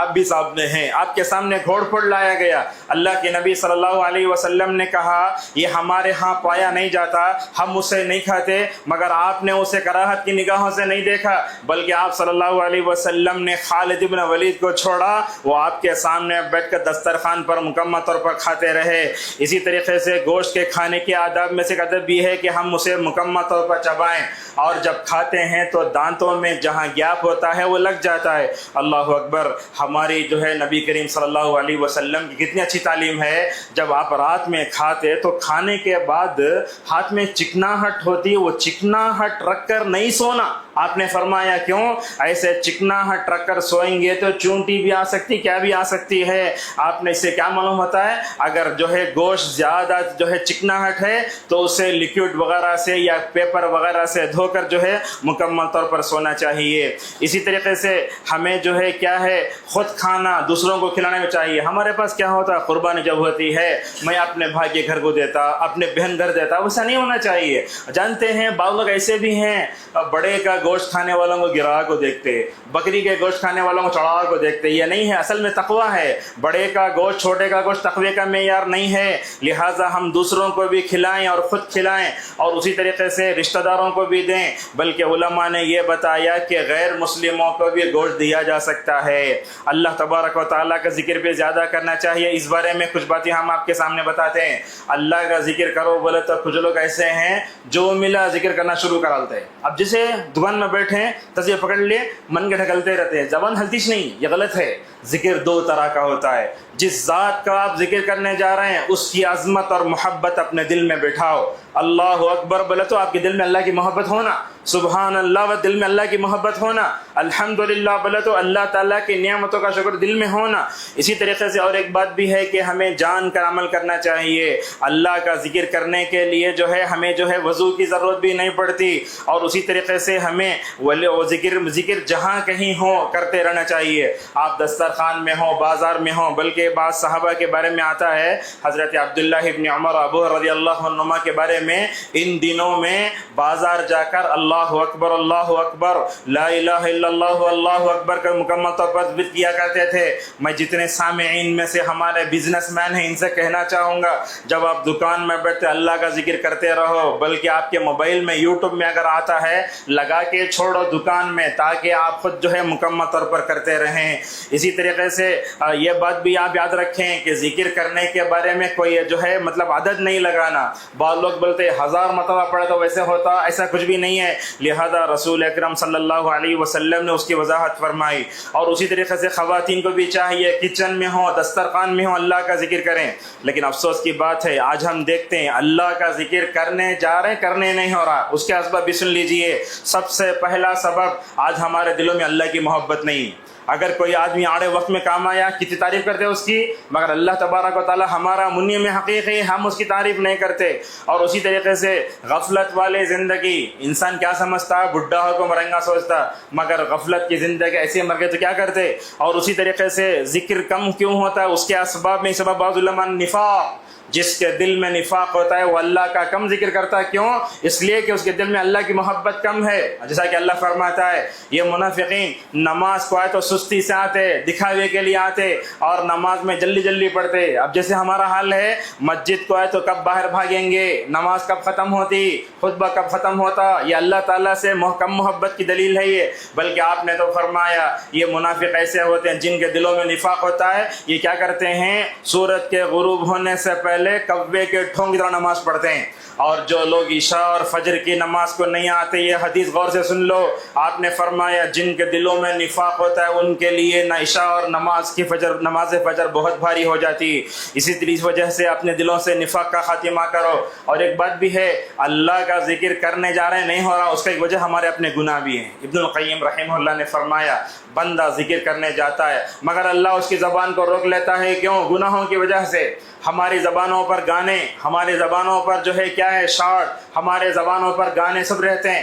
آپ بھی سامنے ہیں، آپ کے سامنے گھوڑ پھوڑ لایا گیا۔ اللہ کے نبی صلی اللہ علیہ وسلم نے کہا یہ ہمارے ہاں پایا نہیں جاتا، ہم اسے نہیں کھاتے، مگر آپ نے اسے کراہت کی نگاہوں سے نہیں دیکھا، بلکہ آپ صلی اللہ علیہ وسلم نے خالد ابن ولید کو چھوڑا، وہ آپ کے سامنے بیٹھ کر دسترخوان پر مکمل طور پر کھاتے رہے۔ اسی طریقے سے گوشت کے کھانے کے آداب میں سے ایک ادب بھی ہے کہ ہم اسے مکمل طور پر چبائیں، اور جب کھاتے ہیں تو دانتوں میں جہاں گیپ ہوتا ہے وہ لگ جاتا ہے۔ اللہ اکبر! ہماری جو ہے نبی کریم صلی اللہ علیہ وسلم کی کتنی اچھی تعلیم ہے، جب آپ رات میں کھاتے تو کھانے کے بعد ہاتھ میں چکناہٹ ہوتی ہے، وہ چکناہٹ رکھ کر نہیں سونا۔ آپ نے فرمایا کیوں؟ ایسے چکناہٹ رکھ کر سوئیں گے تو چونٹی بھی آ سکتی، کیا بھی آ سکتی ہے۔ آپ نے اس سے کیا معلوم ہوتا ہے؟ اگر جو ہے گوشت زیادہ جو ہے چکناہٹ ہے تو اسے لیکوڈ وغیرہ سے یا پیپر وغیرہ سے دھو کر جو ہے مکمل طور پر سونا چاہیے۔ اسی طریقے سے ہمیں جو ہے کیا ہے، خود کھانا دوسروں کو کھلانا بھی چاہیے۔ ہمارے پاس کیا ہوتا ہے، قربانی جب ہوتی ہے میں اپنے بھائی کے گھر کو دیتا، اپنے بہن گھر دیتا، ویسا نہیں ہونا چاہیے۔ جانتے ہیں بعض لوگ ایسے بھی ہیں، بڑے کا گوشت کھانے والوں کو گرا کو دیکھتے، بکری کے گوشت کھانے والوں کو چڑھا کو دیکھتے۔ یہ نہیں ہے، اصل میں تقویٰ ہے۔ بڑے کا گوشت چھوٹے کا گوشت تقوی کا معیار نہیں ہے، لہٰذا ہم دوسروں کو بھی کھلائیں اور خود کھلائیں، اور اسی طریقے سے رشتہ داروں کو بھی دیں۔ بلکہ علماء نے یہ بتایا کہ غیر مسلموں کو بھی گوشت دیا جا سکتا ہے۔ اللہ تبارک و تعالیٰ کا ذکر بھی زیادہ کرنا چاہیے۔ اس بارے میں کچھ باتیں ہم آپ کے سامنے بتاتے ہیں۔ اللہ کا ذکر کرو بولے تو کچھ لوگ ایسے ہیں جو ملا ذکر کرنا شروع کر ڈالتے ہیں۔ اب جسے دکان میں بیٹھے تصویر پکڑ لیے من کے ڈھکلتے رہتے ہیں، زبان ہلتیش نہیں، یہ غلط ہے۔ ذکر دو طرح کا ہوتا ہے، جس ذات کا آپ ذکر کرنے جا رہے ہیں اس کی عظمت اور محبت اپنے دل میں بٹھاؤ۔ اللہ اکبر بولے تو آپ کے دل میں اللہ کی محبت ہونا، سبحان اللہ و دل میں اللہ کی محبت ہونا، الحمدللہ بولے تو اللہ تعالیٰ کی نعمتوں کا شکر دل میں ہونا۔ اسی طریقے سے اور ایک بات بھی ہے کہ ہمیں جان کر عمل کرنا چاہیے۔ اللہ کا ذکر کرنے کے لیے جو ہے ہمیں جو ہے وضو کی ضرورت بھی نہیں پڑتی، اور اسی طریقے سے ہمیں وہ ذکر جہاں کہیں ہو کرتے رہنا چاہیے۔ آپ دسترخوان میں ہو، بازار میں ہو، بلکہ بعض صحابہ کے بارے میں آتا ہے، حضرت عبداللہ ابن عمر ابو رضی اللہ عنہما کے بارے میں، ان دنوں میں بازار جا کر اللہ اکبر لا الہ الا اللہ اکبر کا مکمل طور پر ذکر کیا کرتے تھے۔ میں جتنے سامعین میں سے ہمارے بزنس مین ہیں ان سے کہنا چاہوں گا، جب آپ دکان میں بیٹھتے اللہ کا ذکر کرتے رہو، بلکہ آپ کے موبائل میں یوٹیوب میں اگر آتا ہے لگا کے چھوڑو دکان میں، تاکہ آپ خود جو ہے مکمل طور پر کرتے رہیں۔ اسی طریقے سے یہ بات بھی آپ یاد رکھیں کہ ذکر کرنے کے بارے میں کوئی جو ہے مطلب عدد نہیں لگانا۔ بعض لوگ بولتے 1000 مرتبہ پڑھے تو ویسے ہوتا، ایسا کچھ بھی نہیں ہے۔ لہذا رسول اکرم صلی اللہ علیہ وسلم نے اس کی وضاحت فرمائی۔ اور اسی طریقے سے خواتین کو بھی چاہیے کچن میں ہوں، دسترخوان میں ہوں، اللہ کا ذکر کریں۔ لیکن افسوس کی بات ہے آج ہم دیکھتے ہیں اللہ کا ذکر کرنے جا رہے ہیں، کرنے نہیں ہو رہا۔ اس کے اسباب بھی سن لیجئے۔ سب سے پہلا سبب، آج ہمارے دلوں میں اللہ کی محبت نہیں۔ اگر کوئی آدمی آڑے وقت میں کام آیا کتنی تعریف کرتے ہیں اس کی، مگر اللہ تبارک و تعالی ہمارا منعم حقیقی، ہم اس کی تعریف نہیں کرتے۔ اور اسی طریقے سے غفلت والی زندگی، انسان کیا سمجھتا ہے، بڈھا ہو کو مریں گا سوچتا، مگر غفلت کی زندگی ایسے مر گئے تو کیا کرتے۔ اور اسی طریقے سے ذکر کم کیوں ہوتا ہے، اس کے اسباب میں سبب بعض علماء نفاق، جس کے دل میں نفاق ہوتا ہے وہ اللہ کا کم ذکر کرتا ہے۔ کیوں؟ اس لیے کہ اس کے دل میں اللہ کی محبت کم ہے۔ جیسا کہ اللہ فرماتا ہے یہ منافقین نماز کو آئے تو سستی سے آتے، دکھاوے کے لیے آتے، اور نماز میں جلدی جلدی پڑھتے۔ اب جیسے ہمارا حال ہے، مسجد کو آئے تو کب باہر بھاگیں گے، نماز کب ختم ہوتی، خطبہ کب ختم ہوتا۔ یہ اللہ تعالیٰ سے کم محبت کی دلیل ہے یہ۔ بلکہ آپ نے تو فرمایا یہ منافق ایسے ہوتے ہیں جن کے دلوں میں نفاق ہوتا ہے، یہ کیا کرتے ہیں، سورج کے غروب ہونے سے پہلے کعبے کے ٹھونگ کی طرح نماز پڑھتے ہیں۔ اور جو لوگ عشاء اور فجر کی نماز کو نہیں آتے، یہ حدیث غور سے سن لو، آپ نے فرمایا جن کے دلوں میں نفاق ہوتا ہے ان کے لیے نہ عشاء اور نماز فجر بہت بھاری ہو جاتی۔ اسی وجہ سے اپنے دلوں سے نفاق کا خاتمہ کرو۔ اور ایک بات بھی ہے، اللہ کا ذکر کرنے جا رہے ہیں نہیں ہو رہا، اس کا ایک وجہ ہمارے اپنے گناہ بھی ہیں۔ ابن القیم رحمہ اللہ نے فرمایا بندہ ذکر کرنے جاتا ہے مگر اللہ اس کی زبان کو روک لیتا ہے، کیوں؟ گناہوں کی وجہ سے۔ ہماری زبانوں پر گانے، ہماری زبانوں پر جو ہے کیا ہے شعر، ہمارے زبانوں پر گانے سب رہتے ہیں۔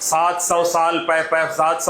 700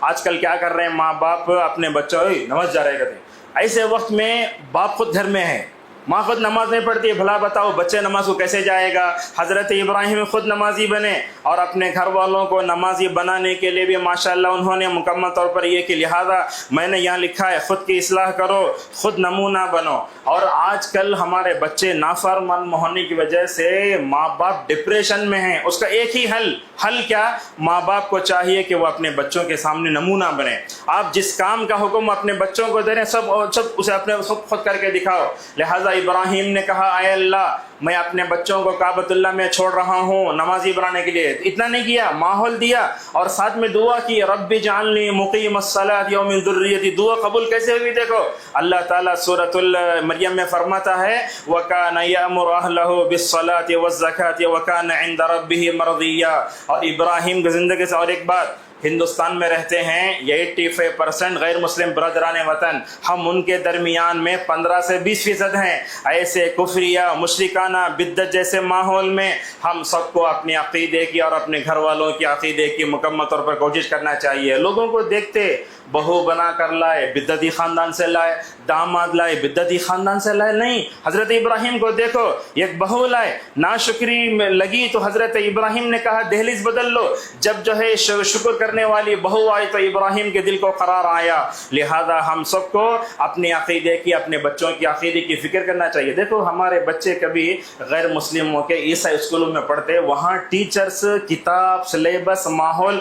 آج کل کیا کر رہے ہیں ماں باپ اپنے بچوں نماز جا رہے کہتے ہیں، ایسے وقت میں باپ خود گھر میں ہے، ماں خود نماز نہیں پڑھتی، بھلا بتاؤ بچے نماز کو کیسے جائے گا؟ حضرت ابراہیم خود نمازی بنے اور اپنے گھر والوں کو نمازی بنانے کے لیے بھی ماشاءاللہ انہوں نے مکمل طور پر یہ کہ لہذا میں نے یہاں لکھا ہے خود کی اصلاح کرو، خود نمونہ بنو۔ اور آج کل ہمارے بچے نافرمان ہونے کی وجہ سے ماں باپ ڈپریشن میں ہیں، اس کا ایک ہی حل کیا؟ ماں باپ کو چاہیے کہ وہ اپنے بچوں کے سامنے نمونہ بنے۔ آپ جس کام کا حکم اپنے بچوں کو دے رہے ہیں سب اسے اپنے خود کر کے دکھاؤ۔ لہذا ابراہیم نے کہا اے اللہ میں اپنے بچوں کو کعبۃ اللہ میں چھوڑ رہا ہوں نمازی بنانے کے لیے، اتنا نہیں کیا، ماحول دیا اور ساتھ میں دعا کی رب اجعلنی مقیم الصلاۃ ومن ذریتی۔ دعا قبول کیسے ہوئی دیکھو، اللہ تعالیٰ سورۃ مریم میں فرماتا ہے وَكَانَ يَأْمُرُ أَهْلَهُ بِالصَّلَاةِ وَالزَّكَاةِ وَكَانَ عِندَ رَبِّهِ مَرْضِيًّا۔ اور ابراہیم کی زندگی سے اور ایک بات، ہندوستان میں رہتے ہیں 85% غیر مسلم برادران وطن، ہم ان کے درمیان میں 15 سے 20% ہیں۔ ایسے کفریہ مشرکانہ بدعت جیسے ماحول میں ہم سب کو اپنے عقیدے کی اور اپنے گھر والوں کے عقیدے کی مکمل طور پر کوشش کرنا چاہیے۔ لوگوں کو دیکھتے بہو بنا کر لائے بدعتی خاندان سے لائے، داماد لائے بدعتی خاندان سے لائے، نہیں، حضرت ابراہیم کو دیکھو، ایک بہو لائے، ناشکری میں لگی تو حضرت ابراہیم نے کہا دہلیز بدل لو، جب جو ہے شکر کرنے والی بہو آئی تو ابراہیم کے دل کو قرار آیا۔ لہذا ہم سب کو اپنے عقیدے کی، اپنے بچوں کی عقیدے کی فکر کرنا چاہیے۔ دیکھو ہمارے بچے کبھی غیر مسلموں کے عیسائی اسکولوں میں پڑھتے، وہاں ٹیچرز، کتاب، سلیبس، ماحول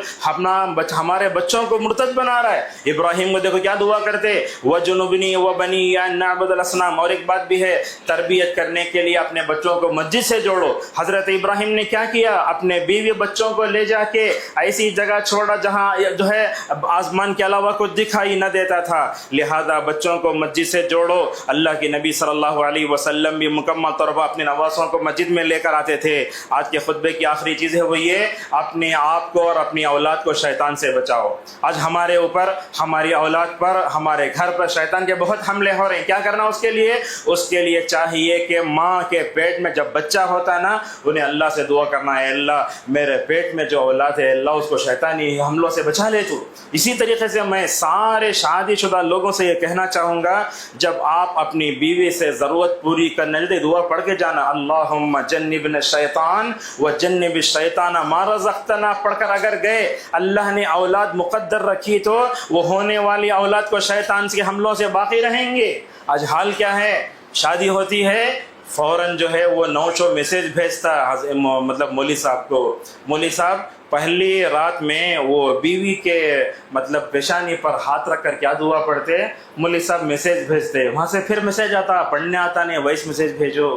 ہمارے بچوں کو مرتد بنا رہا ہے۔ ابراہیم کو دیکھو کیا دعا کرتے وَجُنُبْنِي وَبَنِيَّ أَن نَّعْبُدَ الْأَصْنَامَ۔ اور ایک بات بھی ہے، تربیت کرنے کے لیے اپنے بچوں کو مسجد سے جوڑو۔ حضرت ابراہیم نے کیا کیا، اپنے بیوی بچوں کو لے جا کے ایسی جگہ چھوڑا جہاں جو ہے آسمان کے علاوہ کچھ دکھائی نہ دیتا تھا۔ لہذا بچوں کو مسجد سے جوڑو۔ اللہ کے نبی صلی اللہ علیہ وسلم بھی مکمل طور پر اپنے نواسوں کو مسجد میں لے کر آتے تھے۔ آج کے خطبے کی آخری چیز ہے وہ یہ، اپنے آپ کو اور اپنی اولاد کو شیطان سے بچاؤ۔ آج ہمارے اوپر، ہماری اولاد پر، ہمارے گھر پر شیطان کے بہت حملے ہو رہے ہیں۔ کیا کرنا اس کے لیے؟ اس کے لیے چاہیے کہ ماں کے پیٹ میں جب بچہ ہوتا ہے نا، انہیں اللہ سے دعا کرنا ہے اللہ میرے پیٹ میں جو اولاد ہے اللہ اس کو شیطانی حملوں سے بچا لے تو۔ اسی طریقے سے میں سارے شادی شدہ لوگوں سے یہ کہنا چاہوں گا، جب آپ اپنی بیوی سے ضرورت پوری کرنے جاتے دعا پڑھ کے جانا، اللہم جنبنا الشیطان وجنب الشیطان ما رزقتنا پڑھ کر اگر گئے، اللہ نے اولاد مقدر رکھی تو وہ ہونے والی اولاد کو شیطان کے حملوں سے باقی رہیں گے۔ آج حال کیا ہے، شادی ہوتی ہے فوراً جو ہے وہ نوشو میسیج بھیجتا مطلب مولوی صاحب کو، مولوی صاحب پہلی رات میں وہ بیوی کے مطلب پیشانی پر ہاتھ رکھ کر کیا دعا پڑھتے، مولوی صاحب میسیج بھیجتے، وہاں سے پھر میسیج آتا، پڑھنے آتا نہیں، وائس میسیج بھیجو۔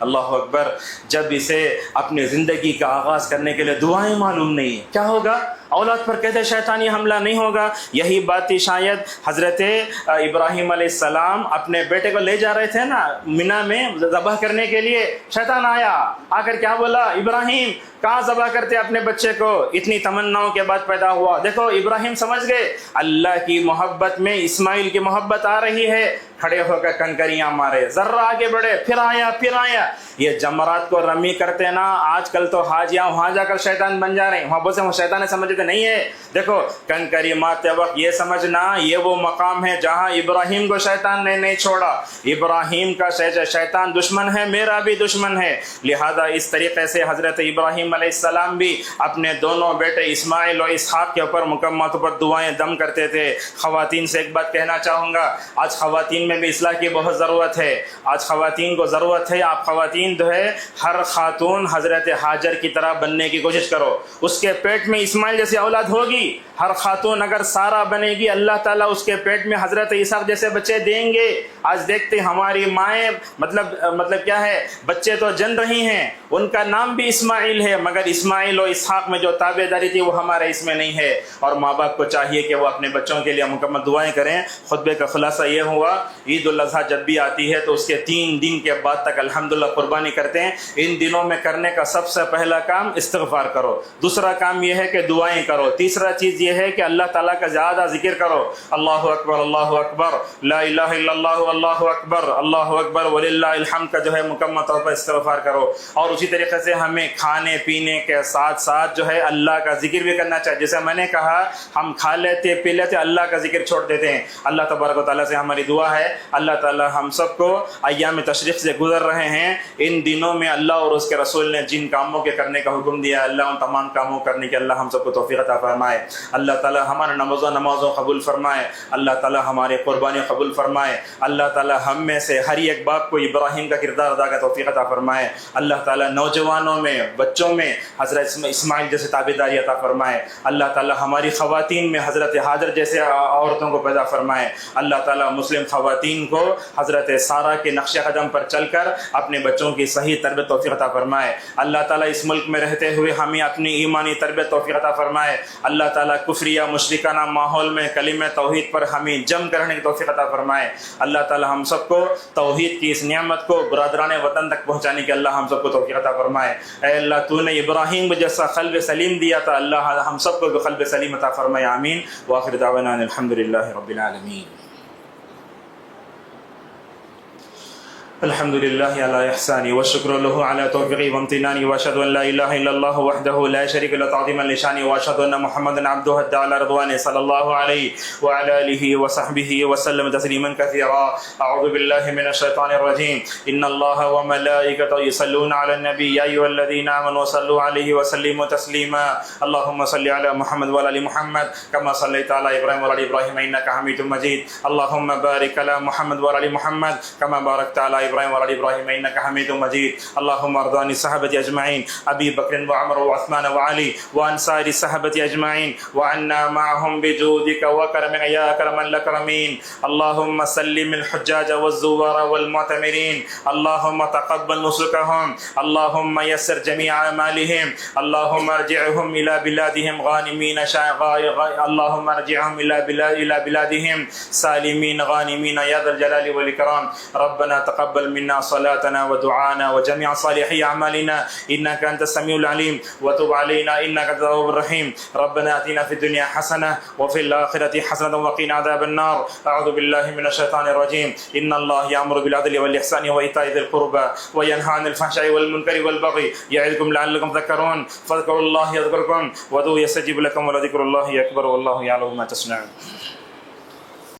اللہ اکبر، جب اسے اپنی زندگی کا آغاز کرنے کے لیے دعائیں معلوم نہیں، کیا ہوگا؟ اولاد پر کہتے شیطانی حملہ نہیں ہوگا۔ یہی بات تھی شاید حضرت ابراہیم علیہ السلام اپنے بیٹے کو لے جا رہے تھے نا مینا میں ذبح کرنے کے لیے، شیطان آیا، آ کر کیا بولا، ابراہیم کہاں ذبح کرتے اپنے بچے کو؟ اتنی تمناؤں کے بعد پیدا ہوا۔ دیکھو ابراہیم سمجھ گئے اللہ کی محبت میں اسماعیل کی محبت آ رہی ہے، کھڑے ہو کر کنکریاں مارے، ذرا آگے بڑھے، پھر آیا۔ یہ جمرات کو رمی کرتے نا، آج کل تو حاجیاں وہاں جا کر شیطان بن جا رہے ہیں، وہاں بولتے ہیں وہ شیطان سمجھتے نہیں ہے۔ دیکھو کنکری مارتے وقت یہ سمجھنا یہ وہ مقام ہے جہاں ابراہیم کو شیطان نے نہیں چھوڑا۔ ابراہیم کا شیطان دشمن ہے، میرا بھی دشمن ہے۔ لہذا اس طریقے سے حضرت ابراہیم علیہ السلام بھی اپنے دونوں بیٹے اسماعیل اور اسحاق کے اوپر مکمل طور پر دعائیں دم کرتے تھے۔ خواتین سے ایک بات کہنا چاہوں گا، آج خواتین میں بھی اصلاح کی بہت ضرورت ہے۔ آج خواتین کو ضرورت ہے، آپ خواتین جو ہے ہر خاتون حضرت ہاجر کی طرح بننے کی کوشش کرو۔ اس کے پیٹ میں اسماعیل جیسی اولاد ہوگی، ہر خاتون اگر سارا بنے گی اللہ تعالیٰ اس کے پیٹ میں حضرت اسحاق جیسے بچے دیں گے۔ آج دیکھتے ہماری مائیں مطلب کیا ہے، بچے تو جن رہی ہیں، ان کا نام بھی اسماعیل ہے، مگر اسماعیل اور اسحاق میں جو تابع داری تھی وہ ہمارے اس میں نہیں ہے۔ اور ماں باپ کو چاہیے کہ وہ اپنے بچوں کے لیے مکمل دعائیں کریں۔ خطبے کا خلاصہ یہ ہوا، عید الاضحیٰ جب بھی آتی ہے تو اس کے 3 دن کے بعد تک الحمدللہ قربانی کرتے ہیں۔ ان دنوں میں کرنے کا سب سے پہلا کام استغفار کرو، دوسرا کام یہ ہے کہ دعائیں کرو، تیسرا چیز یہ ہے کہ اللہ تعالیٰ کا زیادہ ذکر کرو. اللہ اکبر اللہ اکبر لا الہ الا اللہ اللہ اکبر اللہ اکبر وللہ الحمد کا جو ہے مکمل طور پر استغفار کرو. اور اسی طریقے سے ہمیں کھانے پینے کے ساتھ ساتھ جو ہے اللہ کا ذکر بھی کرنا چاہیے. جیسے میں نے کہا ہم کھا لیتے پی لیتے اللہ کا ذکر چھوڑ دیتے ہیں. اللہ تبارک و تعالیٰ سے ہماری دعا ہے اللہ تعالیٰ ہم سب کو ایام تشریق سے گزر رہے ہیں ان دنوں میں اللہ اور اس کے رسول نے جن کاموں کے کرنے کا حکم دیا اللہ ان تمام کاموں کرنے کے اللہ ہم سب کو توفیق عطا فرمائے. اللہ تعالیٰ ہمارے نمازوں قبول فرمائے. اللہ تعالیٰ ہمارے قربانی قبول فرمائے. اللہ تعالیٰ ہم میں سے ہر ایک باپ کو ابراہیم کا کردار ادا کا توفیق عطا فرمائے. اللہ تعالیٰ نوجوانوں میں بچوں میں حضرت اسماعیل جیسے تابعداری عطا فرمائے. اللہ تعالیٰ ہماری خواتین میں حضرت حاجر جیسے عورتوں کو پیدا فرمائے. اللہ تعالیٰ مسلم خواتین کو حضرت سارہ کے نقش قدم پر چل کر اپنے بچوں کی صحیح تربیت توفیق عطا فرمائے. اللہ تعالیٰ اس ملک میں رہتے ہوئے ہمیں اپنی ایمانی تربیت توفیق عطا فرمائے. اللہ تعالیٰ کفریہ مشرکانہ ماحول میں کلمہ توحید پر ہمیں جم کرنے کی توفیق عطا فرمائے. اللہ تعالیٰ ہم سب کو توحید کی اس نعمت کو برادران وطن تک پہنچانے کی اللہ ہم سب کو توفیق عطا فرمائے. اے اللہ تو نے ابراہیم کو جیسا قلب سلیم دیا تھا اللہ ہم سب کو قلب سلیم عطا فرمائے. آمین. وآخر دعوانا الحمدللہ رب العالمین. الحمد لله على إحساني والشكر له على توفيقي وامتناني وأشهد أن لا إله إلا الله وحده لا شريك له تعظيما لشاني وأشهد أن محمدا عبده هدى على رضوانه صلى الله عليه وعلى آله وصحبه وسلم تسليما كثيرا. أعوذ بالله من الشيطان الرجيم. إن الله وملائكته يصلون على النبي يا أيها الذين آمنوا صلوا عليه وسلموا تسليما. اللهم صل على محمد وعلى آل محمد كما صليت على إبراهيم وعلى آل إبراهيم إنك حميد مجيد. اللهم بارك على محمد وعلى آل محمد كما باركت على إبراهيم وعلى إبراهيم إنك حميد مجيد. اللهم ارض عن الصحابة أجمعين أبي بكر وعمر وعثمان وعلي وعن سائر الصحابة أجمعين وعنا معهم بجودك وكرمك يا أكرم الأكرمين. اللهم سلم الحجاج والزوار والمعتمرين. اللهم تقبل نسكهم. اللهم يسر جميع أعمالهم. اللهم ارجعهم إلى بلادهم غانمين اللهم ارجعهم إلى بلادهم سالمين غانمين يا ذا الجلال والإكرام. ربنا تقبل منا صلاتنا ودعانا وجميع صالحي أعمالنا إنك أنت السميع العليم وتب علينا إنك أنت التواب الرحيم. ربنا آتنا في الدنيا حسنة وفي الآخرة حسنة وقنا عذاب النار. أعوذ بالله من الشيطان الرجيم. إن الله يأمر بالعدل والإحسان وإيتاء ذي القربى وينهى عن الفحشاء والمنكر والبغي يعظكم لعلكم تذكرون. فاذكروا الله يذكركم وادعوه يستجيب لكم ولذكر الله أكبر والله يعلم ما تصنعون.